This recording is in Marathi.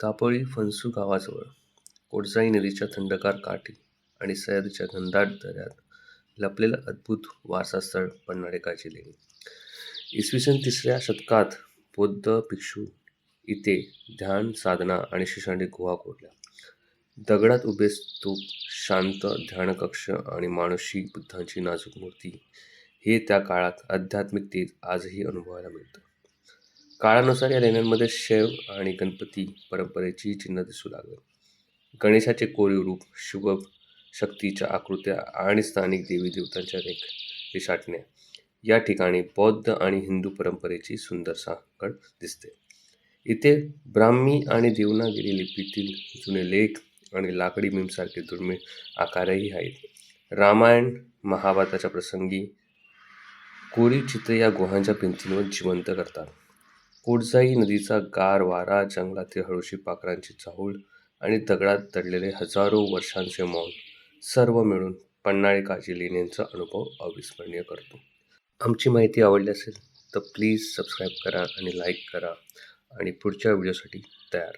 तापळी फणसू गावाजवळ कोटजाई नदीच्या थंडगार काठी आणि सह्याद्रीच्या घनदाट दऱ्यात लपलेलं अद्भुत वारसास्थळ पन्हाळेकाची लेणी. इसवी सन 3ऱ्या शतकात बौद्ध भिक्षू इथे ध्यान साधना आणि शिशांनी गुहा कोरल्या. दगडात उभे स्तूप, शांत ध्यानकक्ष आणि मानुषी बुद्धांची नाजूक मूर्ती हे त्या काळात आध्यात्मिकतेत आजही अनुभवायला मिळतं. काळानुसार या लेण्यांमध्ये शैव आणि गणपती परंपरेची चिन्ह दिसू लागली. गणेशाचे कोरीव रूप, शुभ शक्तीच्या आकृत्या आणि स्थानिक देवी देवतांच्या रेखाटण्या या ठिकाणी बौद्ध आणि हिंदू परंपरेची सुंदर सांगड दिसते. इथे ब्राह्मी आणि देवनागरी लिपीतील जुने लेख आणि लाकडी मीमसारखे दुर्मिळ आकारही आहेत. रामायण महाभारताच्या प्रसंगी कोरीव चित्रे या गुहांच्या भिंतींवर जिवंत करतात. कोटजाई नदीचा गार वारा, जंगलातील हळूशी पाखरांची चाहूल आणि दगडात दडलेले हजारो वर्षांचे मौन सर्व मिळून पन्हाळेकाची लेण्यांचा अनुभव अविस्मरणीय करतो. आमची माहिती आवडली असेल तर प्लीज सबस्क्राईब करा आणि लाईक करा आणि पुढच्या व्हिडिओसाठी तयार.